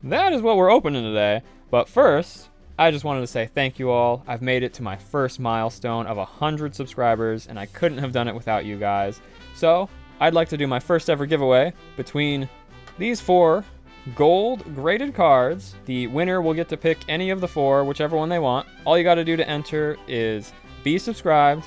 that is what we're opening today. But first, I just wanted to say thank you all. I've made it to my first milestone of 100 subscribers, and I couldn't have done it without you guys. So, I'd like to do my first ever giveaway between these 4 gold graded cards. The winner will get to pick any of the 4, whichever one they want. All you got to do to enter is be subscribed,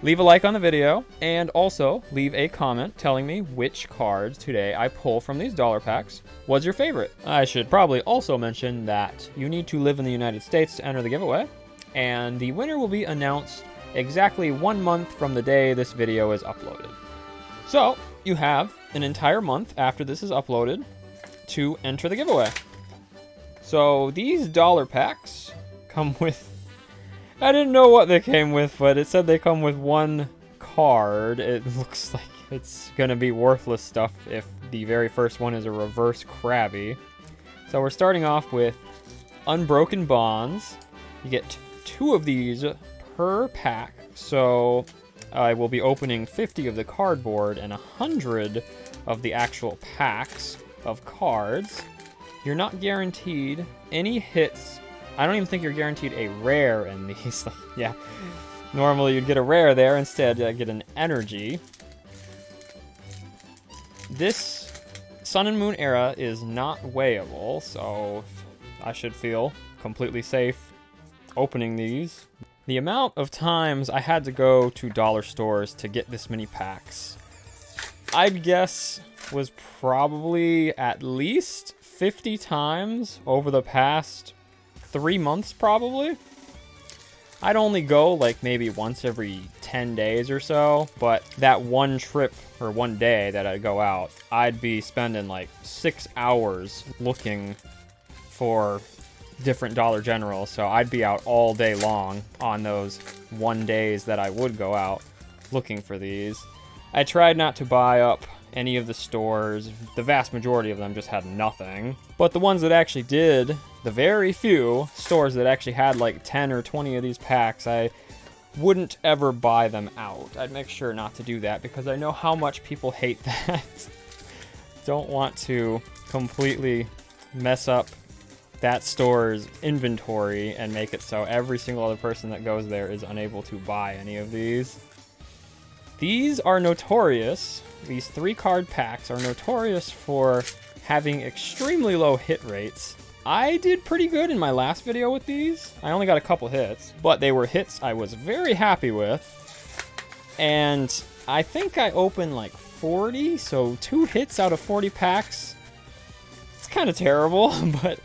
leave a like on the video, and also leave a comment telling me which cards today I pull from these dollar packs was your favorite. I should probably also mention that you need to live in the United States to enter the giveaway, and the winner will be announced exactly 1 month from the day this video is uploaded. So, you have an entire month after this is uploaded to enter the giveaway. So, these dollar packs come with... I didn't know what they came with, but it said they come with 1 card. It looks like it's gonna be worthless stuff if the very first one is a reverse Krabby. So we're starting off with Unbroken Bonds. You get 2 of these per pack. So I will be opening 50 of the cardboard and 100 of the actual packs of cards. You're not guaranteed any hits. I don't even think you're guaranteed a rare in these. Yeah, normally you'd get a rare there. Instead, I get an energy. This Sun and Moon era is not weighable, so I should feel completely safe opening these. The amount of times I had to go to dollar stores to get this many packs, I'd guess was probably at least 50 times over the past 3 months, probably. I'd only go like maybe once every 10 days or so, but that one trip or one day that I'd go out, I'd be spending like 6 hours looking for different Dollar Generals, so I'd be out all day long on those 1 days that I would go out looking for these. I tried not to buy up any of the stores. The vast majority of them just had nothing. But the ones that actually did, the very few stores that actually had like 10 or 20 of these packs, I wouldn't ever buy them out. I'd make sure not to do that because I know how much people hate that. Don't want to completely mess up that store's inventory and make it so every single other person that goes there is unable to buy any of these. These are notorious. These 3 card packs are notorious for having extremely low hit rates. I did pretty good in my last video with these. I only got a couple hits, but they were hits I was very happy with. And I think I opened like 40, so 2 hits out of 40 packs. It's kind of terrible, but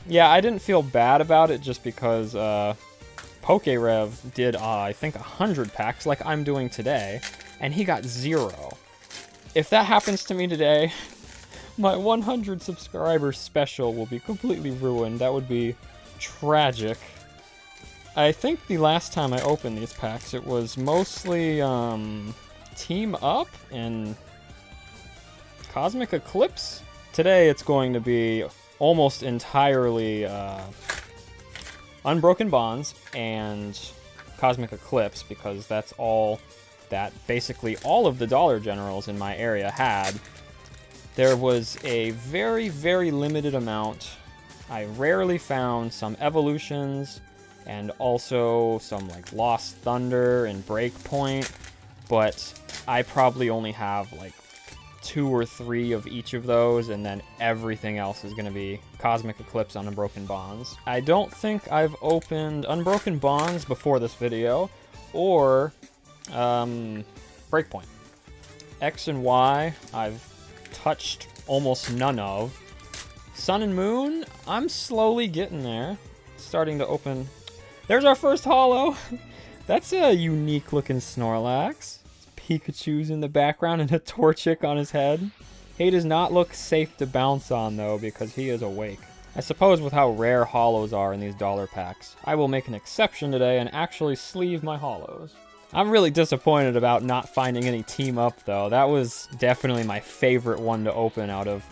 yeah, I didn't feel bad about it just because PokeRev did, I think, 100 packs like I'm doing today, and he got 0. If that happens to me today, my 100 subscriber special will be completely ruined. That would be tragic. I think the last time I opened these packs, it was mostly Team Up and Cosmic Eclipse. Today it's going to be almost entirely Unbroken Bonds and Cosmic Eclipse, because that's all that basically all of the Dollar Generals in my area had. There was a very, very limited amount. I rarely found some evolutions and also some like Lost Thunder and Breakpoint, but I probably only have like 2 or 3 of each of those, and then everything else is going to be Cosmic Eclipse on Unbroken Bonds. I don't think I've opened Unbroken Bonds before this video, or Breakpoint. X and Y, I've touched almost none of. Sun and Moon, I'm slowly getting there. Starting to open. There's our first holo. That's a unique looking Snorlax. Pikachu's in the background and a Torchic on his head. He does not look safe to bounce on though, because he is awake. I suppose with how rare holos are in these dollar packs, I will make an exception today and actually sleeve my holos. I'm really disappointed about not finding any Team Up though. That was definitely my favorite one to open out of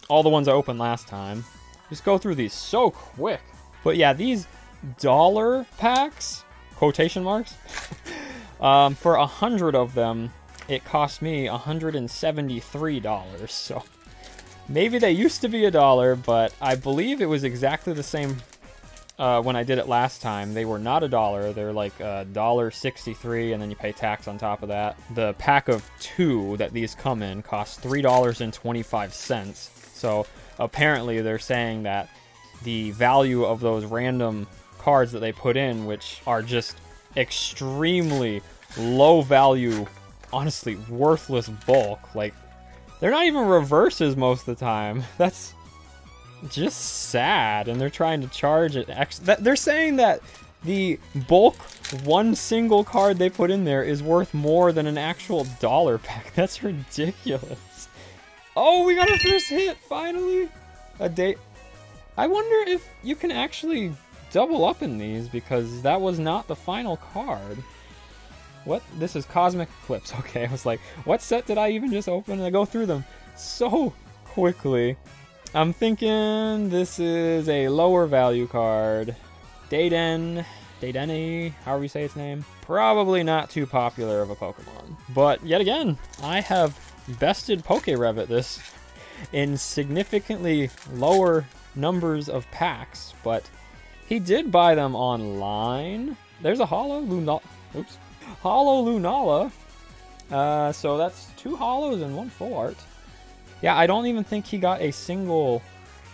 all the ones I opened last time. Just go through these so quick. But yeah, these dollar packs, quotation marks, for 100 of them, it cost me $173. So Maybe they used to be $1, but I believe it was exactly the same when I did it last time. They were not $1. They're like $1.63, and then you pay tax on top of that. The pack of 2 that these come in costs $3.25. So apparently they're saying that the value of those random cards that they put in, which are just extremely low value, honestly worthless bulk, like they're not even reverses most of the time. That's just sad. And they're trying to charge it they're saying that the bulk one single card they put in there is worth more than an actual dollar pack. That's ridiculous. Oh, we got our first hit finally. A date. I wonder if you can actually double up in these, because that was not the final card. What? This is Cosmic Eclipse. Okay, I was like, what set did I even just open? And I go through them so quickly. I'm thinking this is a lower value card. Dedenne, however you say its name. Probably not too popular of a Pokemon. But yet again, I have bested Pokerev at this in significantly lower numbers of packs, but he did buy them online. There's a Holo Lunala. Oops. Holo Lunala. So that's 2 Holos and 1 full art. Yeah, I don't even think he got a single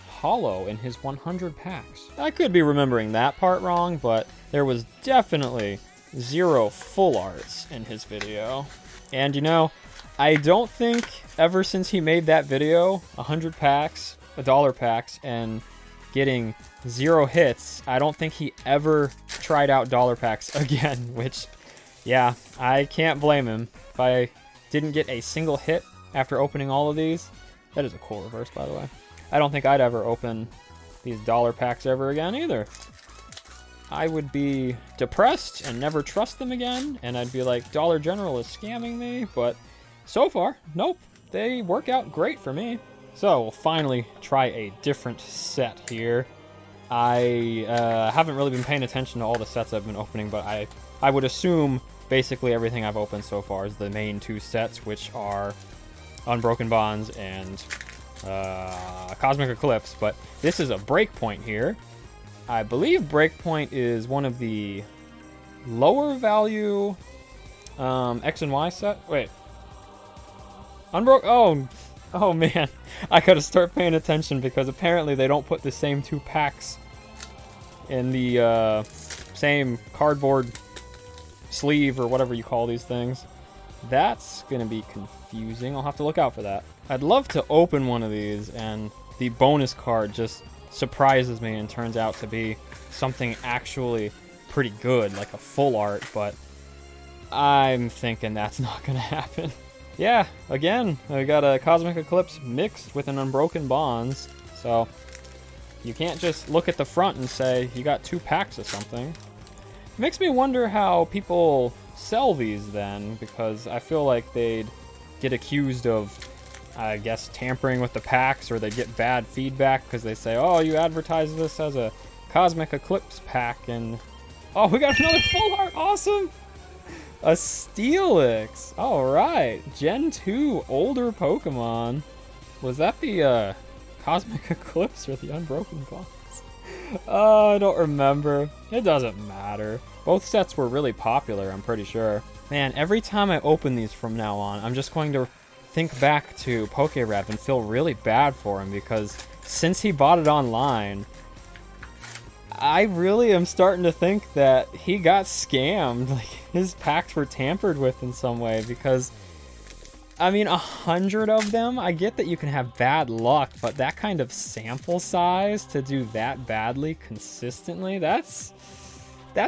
Holo in his 100 packs. I could be remembering that part wrong, but there was definitely 0 full arts in his video. And you know, I don't think ever since he made that video, 100 packs, $1 packs, and getting 0 hits, I don't think he ever tried out dollar packs again, which, yeah, I can't blame him. If I didn't get a single hit after opening all of these, that is a cool reverse, by the way. I don't think I'd ever open these dollar packs ever again either. I would be depressed and never trust them again, and I'd be like, Dollar General is scamming me, but so far, nope, they work out great for me. So we'll finally try a different set here. I haven't really been paying attention to all the sets I've been opening, but I would assume basically everything I've opened so far is the main 2 sets, which are Unbroken Bonds and Cosmic Eclipse. But this is a Breakpoint here. I believe Breakpoint is one of the lower value X and Y set. Wait. Oh man, I gotta start paying attention, because apparently they don't put the same 2 packs in the same cardboard sleeve or whatever you call these things. That's gonna be confusing. I'll have to look out for that. I'd love to open one of these and the bonus card just surprises me and turns out to be something actually pretty good, like a full art, but I'm thinking that's not gonna happen. Yeah, again, I got a Cosmic Eclipse mixed with an Unbroken Bonds, so you can't just look at the front and say you got 2 packs of something. It makes me wonder how people sell these then, because I feel like they'd get accused of, I guess, tampering with the packs, or they'd get bad feedback because they say, oh, you advertise this as a Cosmic Eclipse pack, and oh, we got another full art, awesome! A Steelix! Alright, Gen 2 older Pokemon. Was that the Cosmic Eclipse or the Unbroken Bonds? Oh, I don't remember. It doesn't matter. Both sets were really popular, I'm pretty sure. Man, every time I open these from now on, I'm just going to think back to Pokerev and feel really bad for him, because since he bought it online, I really am starting to think that he got scammed. Like, his packs were tampered with in some way, because, I mean, 100 of them, I get that you can have bad luck, but that kind of sample size to do that badly consistently, that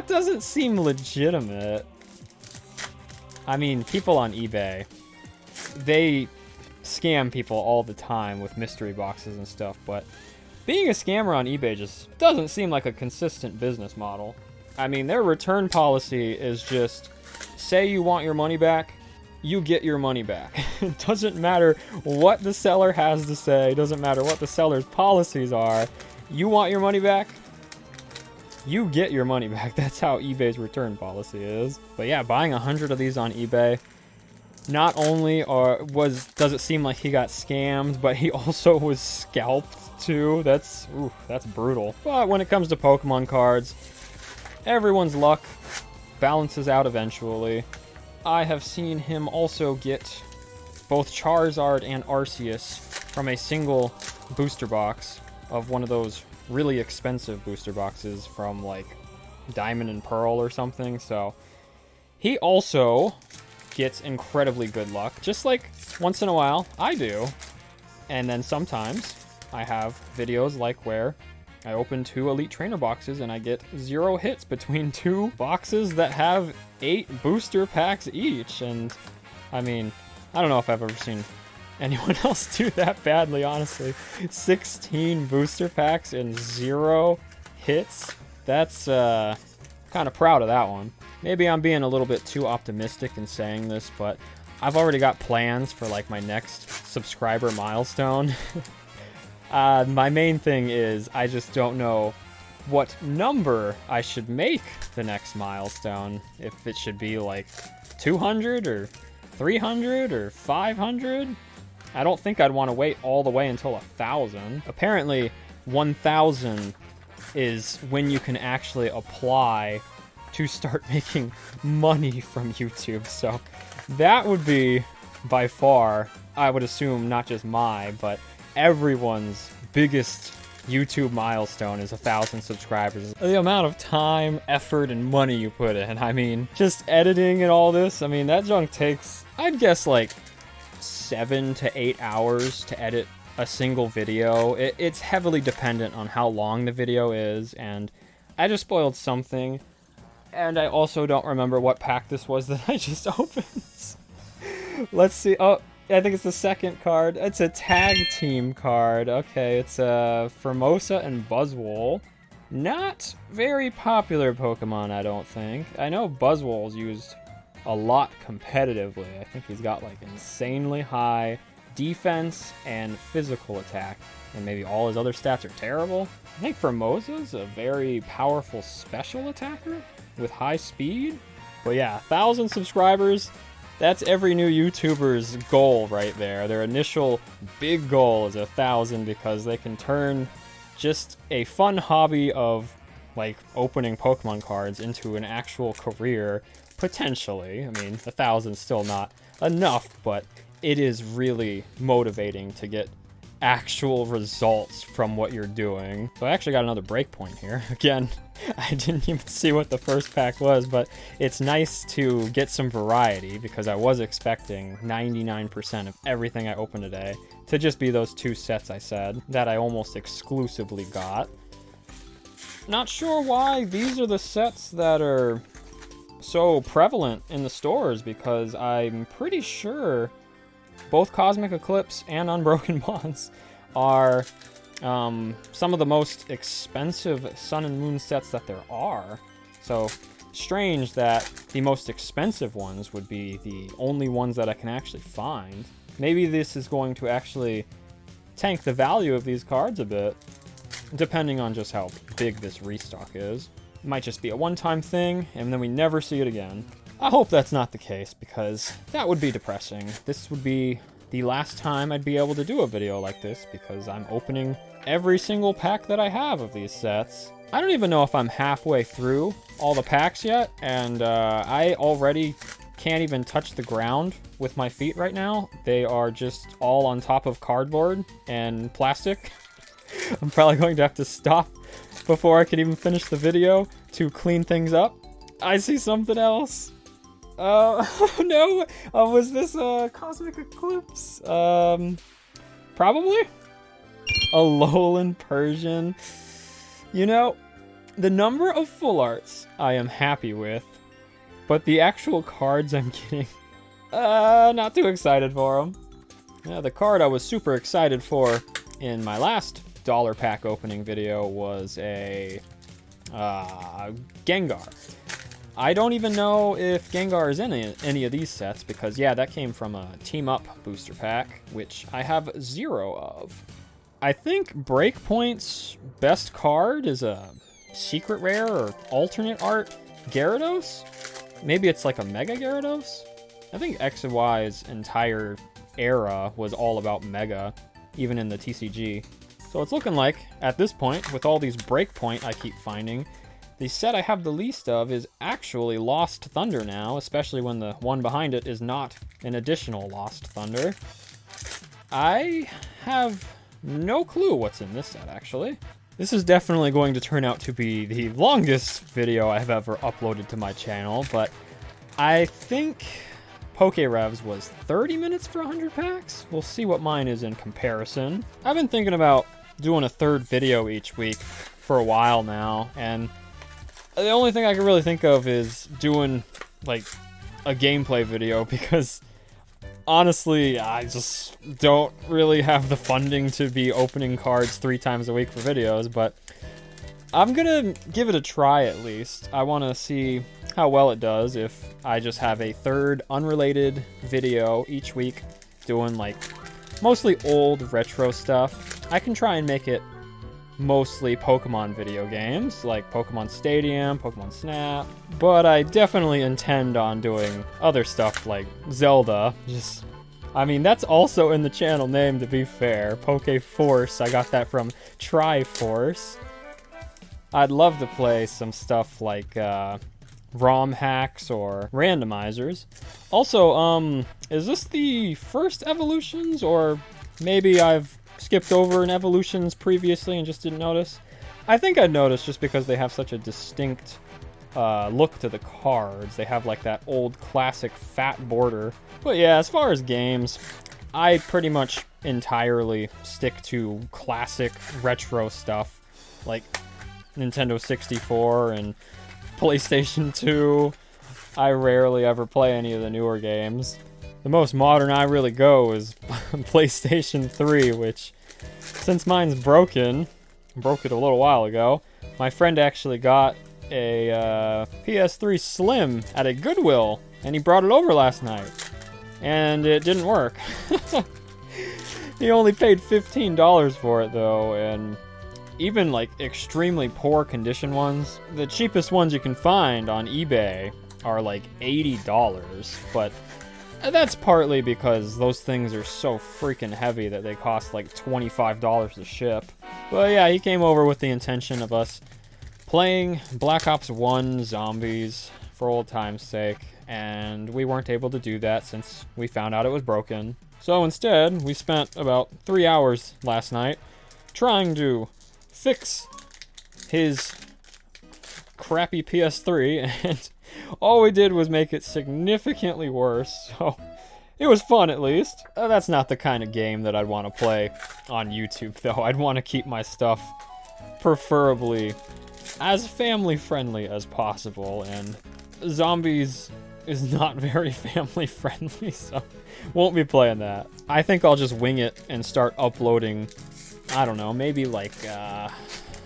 doesn't seem legitimate. I mean, people on eBay, they scam people all the time with mystery boxes and stuff, but being a scammer on eBay just doesn't seem like a consistent business model. I mean, their return policy is just, say you want your money back, you get your money back. It doesn't matter what the seller has to say, it doesn't matter what the seller's policies are. You want your money back, you get your money back. That's how eBay's return policy is. But yeah, buying 100 of these on eBay, not only does it seem like he got scammed, but he also was scalped too. That's brutal. But when it comes to Pokemon cards, everyone's luck balances out eventually. I have seen him also get both Charizard and Arceus from a single booster box of one of those really expensive booster boxes from like Diamond and Pearl or something. So he also gets incredibly good luck, just like once in a while I do. And then sometimes I have videos like where I open 2 Elite Trainer boxes and I get 0 hits between 2 boxes that have 8 booster packs each. And I mean, I don't know if I've ever seen anyone else do that badly, honestly. 16 booster packs and 0 hits. That's kind of proud of that one. Maybe I'm being a little bit too optimistic in saying this, but I've already got plans for like my next subscriber milestone. My main thing is I just don't know what number I should make the next milestone. If it should be like 200 or 300 or 500. I don't think I'd want to wait all the way until 1,000. Apparently 1,000 is when you can actually apply to start making money from YouTube. So that would be by far, I would assume, not just but everyone's biggest YouTube milestone is 1,000 subscribers. The amount of time, effort, and money you put in. I mean, just editing and all this, I mean, that junk takes, I'd guess, like 7 to 8 hours to edit a single video. It's heavily dependent on how long the video is, and I just spoiled something, and I also don't remember what pack this was that I just opened. Let's see. Oh, I think it's the second card. It's a tag team card. Okay, it's Formosa and Buzzwole. Not very popular Pokemon, I don't think. I know Buzzwole's used a lot competitively. I think he's got like insanely high defense and physical attack, and maybe all his other stats are terrible. I think Formosa's a very powerful special attacker with high speed. But yeah, 1,000 subscribers. That's every new YouTuber's goal right there. Their initial big goal is 1,000 because they can turn just a fun hobby of like opening Pokemon cards into an actual career, potentially. I mean, 1,000 is still not enough, but it is really motivating to get actual results from what you're doing. So I actually got another breakpoint here. Again, I didn't even see what the first pack was, but it's nice to get some variety because I was expecting 99% of everything I opened today to just be those 2 sets I said that I almost exclusively got. Not sure why these are the sets that are so prevalent in the stores, because I'm pretty sure both Cosmic Eclipse and Unbroken Bonds are some of the most expensive Sun and Moon sets that there are. So strange that the most expensive ones would be the only ones that I can actually find. Maybe this is going to actually tank the value of these cards a bit, depending on just how big this restock is. It might just be a one-time thing, and then we never see it again. I hope that's not the case, because that would be depressing. This would be the last time I'd be able to do a video like this, because I'm opening every single pack that I have of these sets. I don't even know if I'm halfway through all the packs yet, and I already can't even touch the ground with my feet right now. They are just all on top of cardboard and plastic. I'm probably going to have to stop before I can even finish the video to clean things up. I see something else. Oh no! Was this a Cosmic Eclipse? Probably? A Alolan Persian. You know, the number of full arts I am happy with, but the actual cards I'm getting, not too excited for them. Yeah, the card I was super excited for in my last dollar pack opening video was a Gengar. I don't even know if Gengar is in any of these sets, because yeah, that came from a Team Up booster pack, which I have 0 of. I think Breakpoint's best card is a secret rare or alternate art Gyarados. Maybe it's like a Mega Gyarados. I think X and Y's entire era was all about Mega, even in the TCG. So it's looking like, at this point, with all these Breakpoint I keep finding, the set I have the least of is actually Lost Thunder now, especially when the one behind it is not an additional Lost Thunder. I have no clue what's in this set, actually. This is definitely going to turn out to be the longest video I've ever uploaded to my channel, but I think PokeRevs was 30 minutes for 100 packs? We'll see what mine is in comparison. I've been thinking about doing a third video each week for a while now, and the only thing I can really think of is doing, like, a gameplay video, because honestly, I just don't really have the funding to be opening cards 3 times a week for videos, but I'm gonna give it a try at least. I want to see how well it does if I just have a third unrelated video each week doing, like, mostly old retro stuff. I can try and make it mostly Pokemon video games, like Pokemon Stadium, Pokemon Snap, but I definitely intend on doing other stuff like Zelda. I mean, that's also in the channel name, to be fair. Pokeforce, I got that from Triforce. I'd love to play some stuff like ROM hacks or randomizers. Also, is this the first Evolutions, or maybe I've skipped over an Evolutions previously and just didn't notice? I think I'd noticed just because they have such a distinct look to the cards. They have like that old classic fat border. But yeah, as far as games, I pretty much entirely stick to classic retro stuff like Nintendo 64 and PlayStation 2. I rarely ever play any of the newer games. The most modern I really go is PlayStation 3, which, since mine's broke it a little while ago. My friend actually got a PS3 Slim at a Goodwill, and he brought it over last night, and it didn't work. He only paid $15 for it though, and even like extremely poor condition ones, the cheapest ones you can find on eBay are like $80, but that's partly because those things are so freaking heavy that they cost like $25 to ship. But yeah, he came over with the intention of us playing Black Ops 1 Zombies for old time's sake, and we weren't able to do that since we found out it was broken. So instead, we spent about 3 hours last night trying to fix his crappy PS3, and all we did was make it significantly worse, so it was fun at least. That's not the kind of game that I'd want to play on YouTube, though. I'd want to keep my stuff preferably as family friendly as possible, and Zombies is not very family friendly, so won't be playing that. I think I'll just wing it and start uploading, I don't know, maybe like,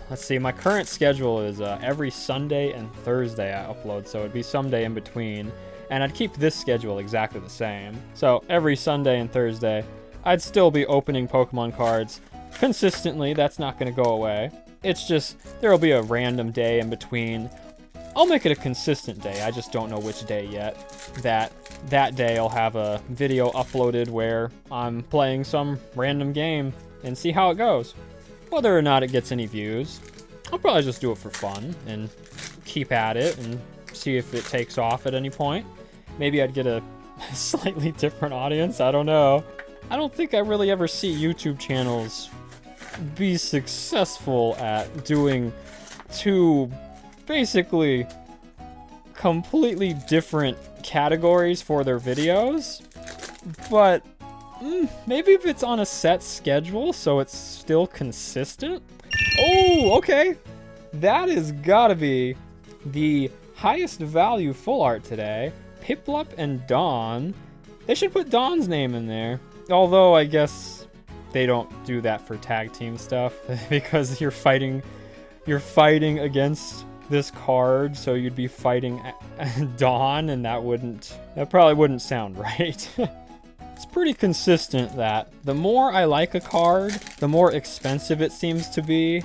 let's see, my current schedule is every Sunday and Thursday I upload, so it'd be someday in between, and I'd keep this schedule exactly the same. So every Sunday and Thursday, I'd still be opening Pokemon cards consistently. That's not going to go away. It's just, there'll be a random day in between. I'll make it a consistent day, I just don't know which day yet. That day I'll have a video uploaded where I'm playing some random game and see how it goes. Whether or not it gets any views, I'll probably just do it for fun and keep at it and see if it takes off at any point. Maybe I'd get a slightly different audience, I don't know. I don't think I really ever see YouTube channels be successful at doing two basically completely different categories for their videos, but maybe if it's on a set schedule so it's still consistent. Oh, okay. That has gotta be the highest value full art today. Piplup and Dawn. They should put Dawn's name in there. Although I guess they don't do that for tag team stuff because you're fighting against this card, so you'd be fighting Dawn, and that probably wouldn't sound right. It's pretty consistent that the more I like a card, the more expensive it seems to be.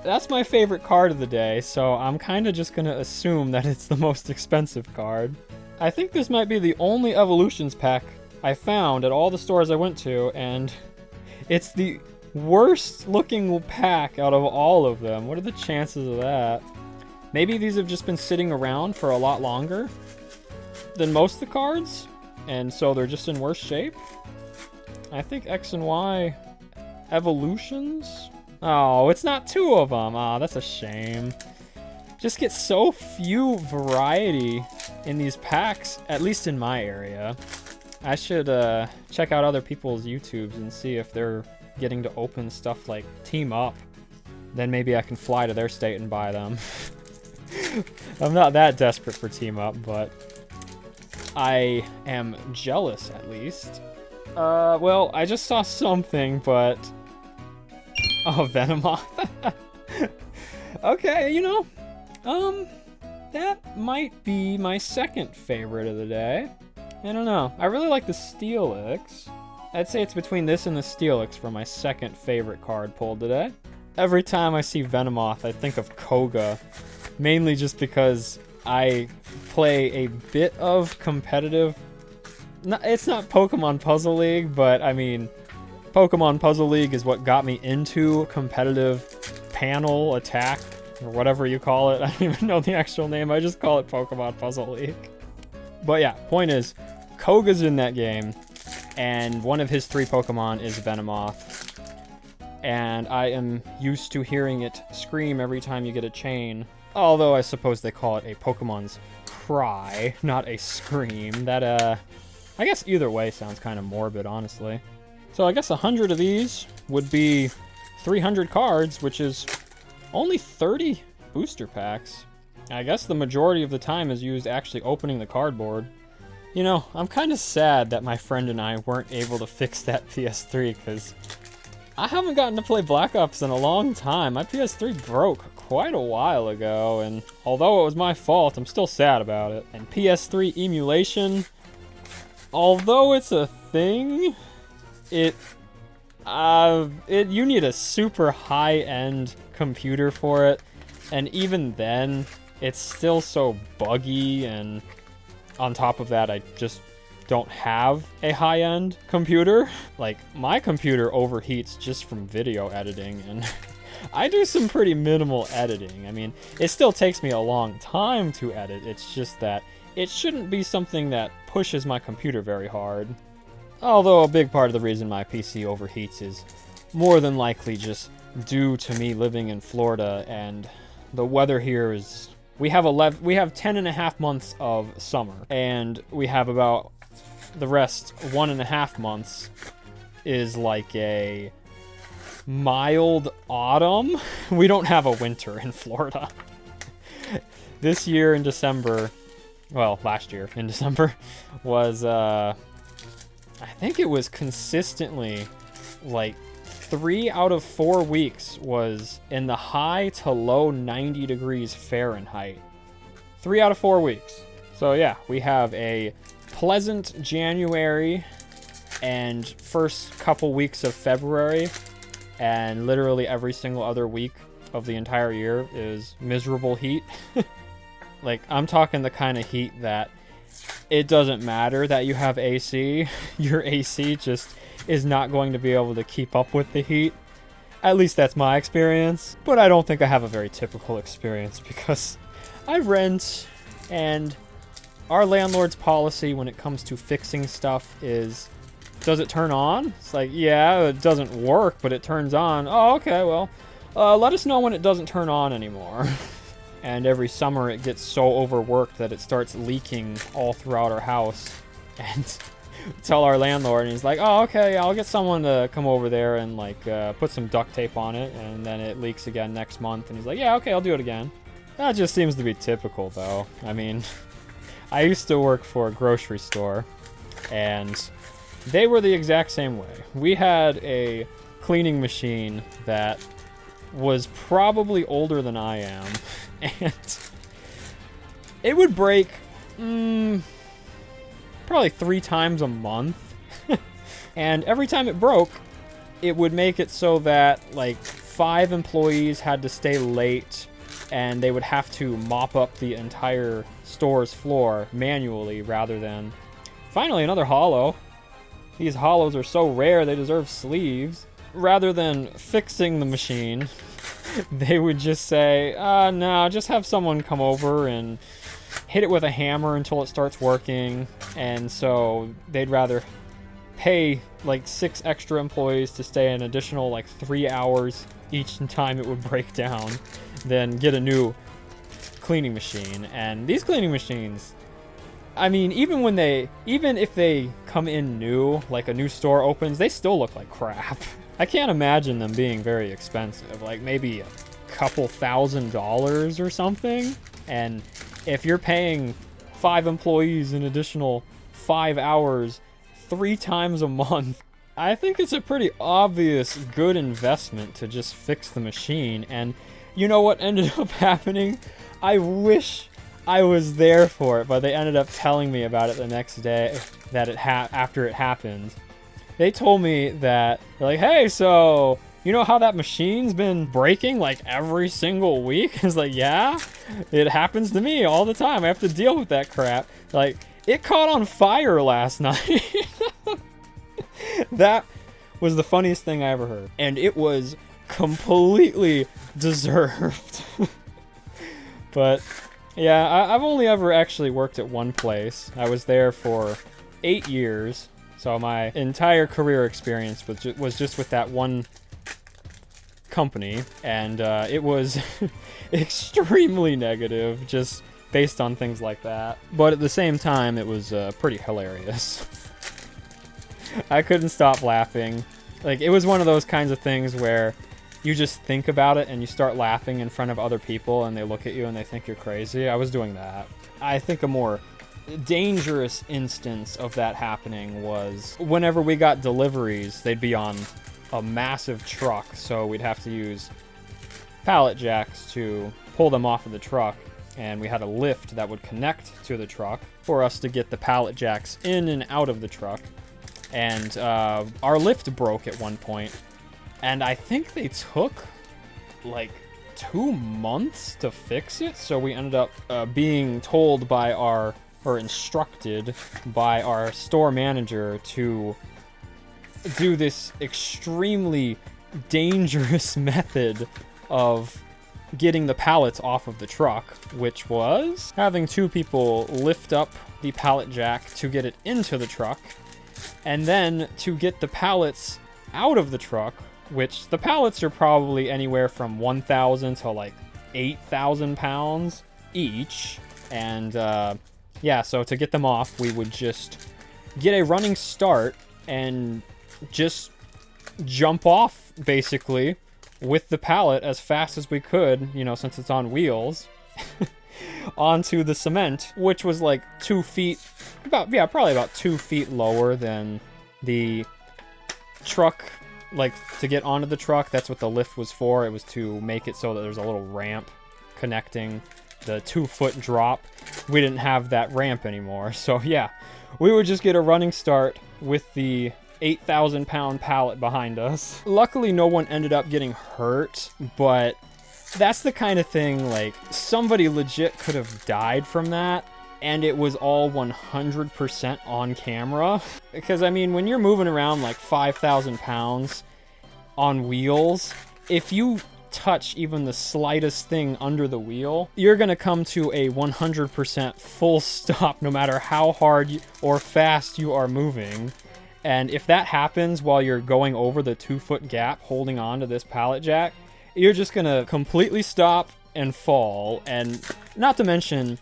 That's my favorite card of the day, so I'm kind of just gonna assume that it's the most expensive card. I think this might be the only Evolutions pack I found at all the stores I went to, and it's the worst looking pack out of all of them. What are the chances of that? Maybe these have just been sitting around for a lot longer than most of the cards, and so they're just in worse shape. I think X and Y Evolutions. Oh, it's not two of them. Oh, that's a shame. Just get so few variety in these packs, at least in my area. I should check out other people's YouTubes and see if they're getting to open stuff like Team Up. Then maybe I can fly to their state and buy them. I'm not that desperate for Team Up, but I am jealous at least. Well, I just saw something, but... Oh, Venomoth. Okay, you know, that might be my second favorite of the day. I don't know. I really like the Steelix. I'd say it's between this and the Steelix for my second favorite card pulled today. Every time I see Venomoth, I think of Koga, mainly just because I play a bit of competitive... It's not Pokemon Puzzle League, but I mean, Pokemon Puzzle League is what got me into competitive panel attack, or whatever you call it. I don't even know the actual name, I just call it Pokemon Puzzle League. But yeah, point is, Koga's in that game, and one of his 3 Pokemon is Venomoth. And I am used to hearing it scream every time you get a chain. Although I suppose they call it a Pokemon's cry, not a scream. That, I guess either way sounds kind of morbid, honestly. So I guess 100 of these would be 300 cards, which is only 30 booster packs. I guess the majority of the time is used actually opening the cardboard. You know, I'm kind of sad that my friend and I weren't able to fix that PS3, because I haven't gotten to play Black Ops in a long time. My PS3 broke quite a while ago, and although it was my fault, I'm still sad about it. And PS3 emulation, although it's a thing, you need a super high-end computer for it, and even then, it's still so buggy, and on top of that, I just don't have a high-end computer. Like, my computer overheats just from video editing, and I do some pretty minimal editing. I mean, it still takes me a long time to edit, it's just that it shouldn't be something that pushes my computer very hard. Although a big part of the reason my PC overheats is more than likely just due to me living in Florida, and the weather here is... We have 10 and a half months of summer, and we have about the rest 1.5 months is like a mild autumn. We don't have a winter in Florida. This year in December, well, last year in December, was, I think it was consistently like 3 out of 4 weeks was in the high to low 90 degrees Fahrenheit. 3 out of 4 weeks. So yeah, we have a pleasant January and first couple weeks of February, and literally every single other week of the entire year is miserable heat. Like, I'm talking the kind of heat that it doesn't matter that you have AC. Your AC just is not going to be able to keep up with the heat. At least that's my experience. But I don't think I have a very typical experience, because I rent, and our landlord's policy when it comes to fixing stuff is, does it turn on? It's like, yeah, it doesn't work, but it turns on. Oh, okay, well, let us know when it doesn't turn on anymore. And every summer it gets so overworked that it starts leaking all throughout our house. And tell our landlord, and he's like, oh, okay, I'll get someone to come over there and like put some duct tape on it, and then it leaks again next month. And he's like, yeah, okay, I'll do it again. That just seems to be typical, though. I mean, I used to work for a grocery store, and they were the exact same way. We had a cleaning machine that was probably older than I am, and it would break probably 3 times a month. And every time it broke, it would make it so that like 5 employees had to stay late, and they would have to mop up the entire store's floor manually rather than... Finally, another holo. These holos are so rare, they deserve sleeves. Rather than fixing the machine, they would just say, no, just have someone come over and hit it with a hammer until it starts working. And so they'd rather pay like 6 extra employees to stay an additional like 3 hours each time it would break down than get a new cleaning machine. And these cleaning machines, I mean, even if they come in new, like a new store opens, they still look like crap. I can't imagine them being very expensive, like maybe a couple $1,000s or something. And if you're paying 5 employees an additional 5 hours 3 times a month, I think it's a pretty obvious good investment to just fix the machine. And you know what ended up happening? I wish I was there for it, but they ended up telling me about it the next day that after it happened. They told me that, they're like, hey, so you know how that machine's been breaking like every single week? I was like, yeah, it happens to me all the time. I have to deal with that crap. Like, it caught on fire last night. That was the funniest thing I ever heard. And it was completely deserved. But yeah, I've only ever actually worked at one place. I was there for 8 years. So my entire career experience was just with that one company. And it was extremely negative, just based on things like that. But at the same time, it was pretty hilarious. I couldn't stop laughing. Like, it was one of those kinds of things where you just think about it and you start laughing in front of other people and they look at you and they think you're crazy. I was doing that. I think a more dangerous instance of that happening was whenever we got deliveries, they'd be on a massive truck, so we'd have to use pallet jacks to pull them off of the truck, and we had a lift that would connect to the truck for us to get the pallet jacks in and out of the truck. And our lift broke at one point, and I think they took like 2 months to fix it. So we ended up being told by instructed by our store manager to do this extremely dangerous method of getting the pallets off of the truck, which was having 2 people lift up the pallet jack to get it into the truck, and then to get the pallets out of the truck, which the pallets are probably anywhere from 1,000 to like 8,000 pounds each. And yeah, so to get them off, we would just get a running start and just jump off, basically, with the pallet as fast as we could, you know, since it's on wheels, onto the cement, which was like 2 feet, probably about 2 feet lower than the truck. Like, to get onto the truck, that's what the lift was for. It was to make it so that there's a little ramp connecting the 2-foot drop. We didn't have that ramp anymore, so yeah, we would just get a running start with the 8,000 pound pallet behind us. Luckily, no one ended up getting hurt, but that's the kind of thing, like, somebody legit could have died from that, and it was all 100% on camera. Because, I mean, when you're moving around like 5,000 pounds on wheels, if you touch even the slightest thing under the wheel, you're gonna come to a 100% full stop no matter how hard or fast you are moving. And if that happens while you're going over the 2-foot gap holding on to this pallet jack, you're just gonna completely stop and fall. And not to mention,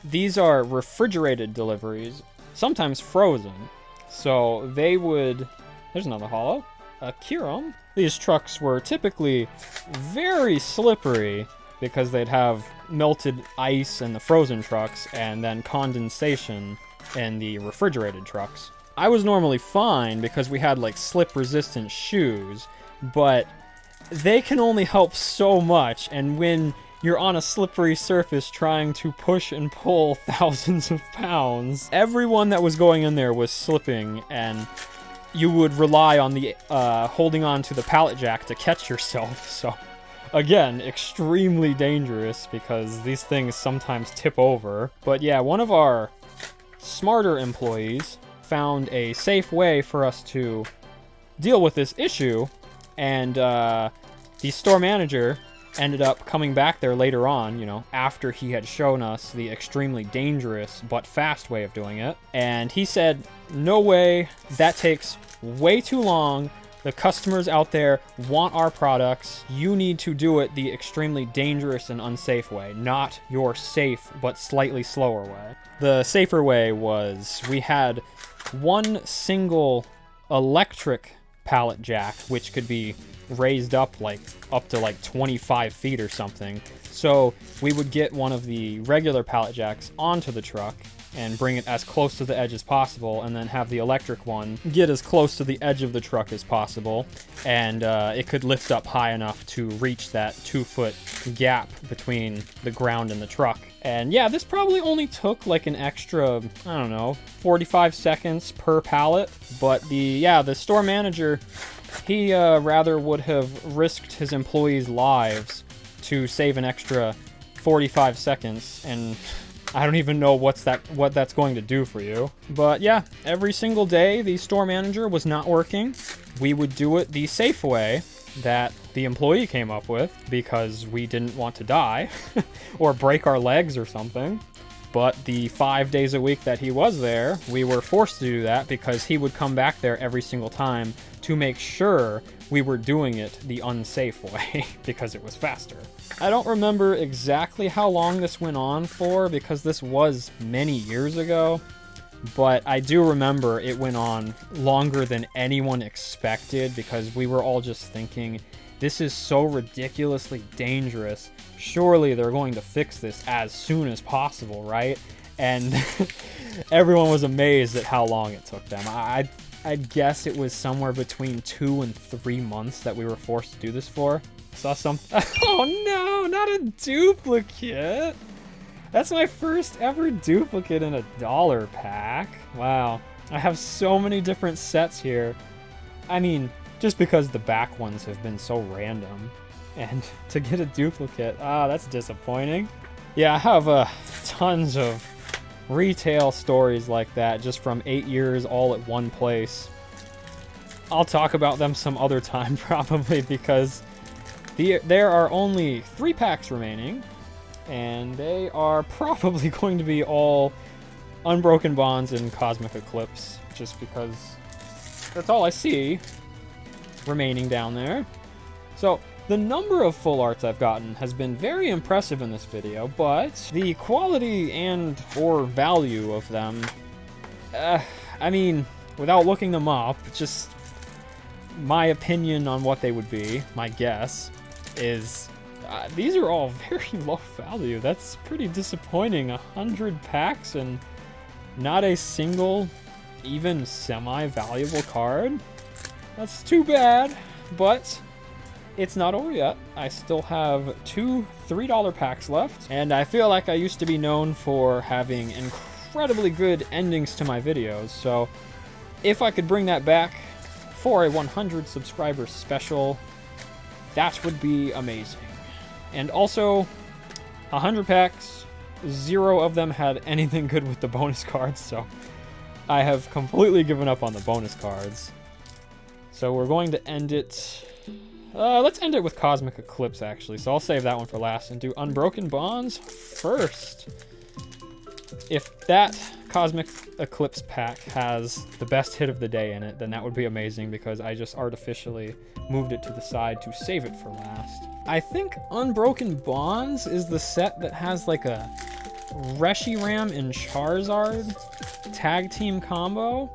these are refrigerated deliveries, sometimes frozen. So they would... There's another holo. A Kirum. These trucks were typically very slippery because they'd have melted ice in the frozen trucks and then condensation in the refrigerated trucks. I was normally fine because we had like slip-resistant shoes, but they can only help so much, and when you're on a slippery surface trying to push and pull thousands of pounds, everyone that was going in there was slipping, and you would rely on the holding on to the pallet jack to catch yourself. So Again, extremely dangerous because these things sometimes tip over. But yeah, one of our smarter employees found a safe way for us to deal with this issue, and the store manager ended up coming back there later on, you know, after he had shown us the extremely dangerous but fast way of doing it. And he said, no way, that takes way too long. The customers out there want our products. You need to do it the extremely dangerous and unsafe way, not your safe but slightly slower way. The safer way was we had one single electric pallet jack, which could be raised up to like 25 feet or something. So we would get one of the regular pallet jacks onto the truck and bring it as close to the edge as possible, and then have the electric one get as close to the edge of the truck as possible, and it could lift up high enough to reach that 2-foot gap between the ground and the truck. And yeah, this probably only took like an extra, I don't know, 45 seconds per pallet, but the store manager, he rather would have risked his employees' lives to save an extra 45 seconds, and I don't even know what that's going to do for you. But yeah, every single day the store manager was not working. We would do it the safe way that the employee came up with because we didn't want to die or break our legs or something. But the 5 days a week that he was there, we were forced to do that because he would come back there every single time to make sure we were doing it the unsafe way because it was faster. I don't remember exactly how long this went on for because this was many years ago, but I do remember it went on longer than anyone expected because we were all just thinking, this is so ridiculously dangerous. Surely they're going to fix this as soon as possible, right? And everyone was amazed at how long it took them. I'd guess it was somewhere between 2 and 3 months that we were forced to do this for. Saw some... Oh no, not a duplicate! That's my first ever duplicate in a dollar pack. Wow. I have so many different sets here. I mean, just because the back ones have been so random. And to get a duplicate, that's disappointing. Yeah, I have tons of retail stories like that just from 8 years all at one place. I'll talk about them some other time probably because there are only 3 packs remaining, and they are probably going to be all Unbroken Bonds and Cosmic Eclipse, just because that's all I see remaining down there. So the number of full arts I've gotten has been very impressive in this video, but the quality and or value of them, I mean, without looking them up, just my opinion on what they would be, my guess, is these are all very low value. That's pretty disappointing. 100 packs and not a single, even semi-valuable card. That's too bad, but it's not over yet. I still have 2 $3 packs left, and I feel like I used to be known for having incredibly good endings to my videos, so if I could bring that back for a 100 subscriber special, that would be amazing. And also, 100 packs, 0 of them had anything good with the bonus cards, so I have completely given up on the bonus cards. So we're going to end it... let's end it with Cosmic Eclipse, actually. So I'll save that one for last and do Unbroken Bonds first. If that Cosmic Eclipse pack has the best hit of the day in it, then that would be amazing because I just artificially moved it to the side to save it for last. I think Unbroken Bonds is the set that has like a Reshiram and Charizard tag team combo.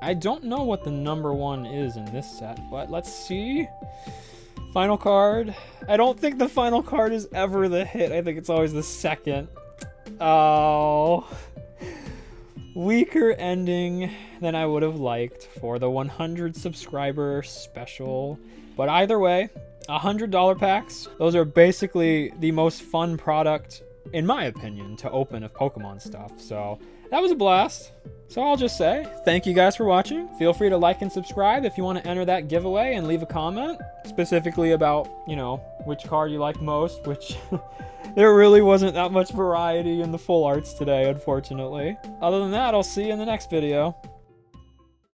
I don't know what the number 1 is in this set, but let's see. Final card. I don't think the final card is ever the hit. I think it's always the second. Oh. Weaker ending than I would have liked for the 100 subscriber special. But either way, $100 packs. Those are basically the most fun product, in my opinion, to open of Pokemon stuff. So that was a blast. So I'll just say, thank you guys for watching. Feel free to like and subscribe if you want to enter that giveaway, and leave a comment specifically about, you know, which card you like most, which there really wasn't that much variety in the full arts today, unfortunately. Other than that, I'll see you in the next video.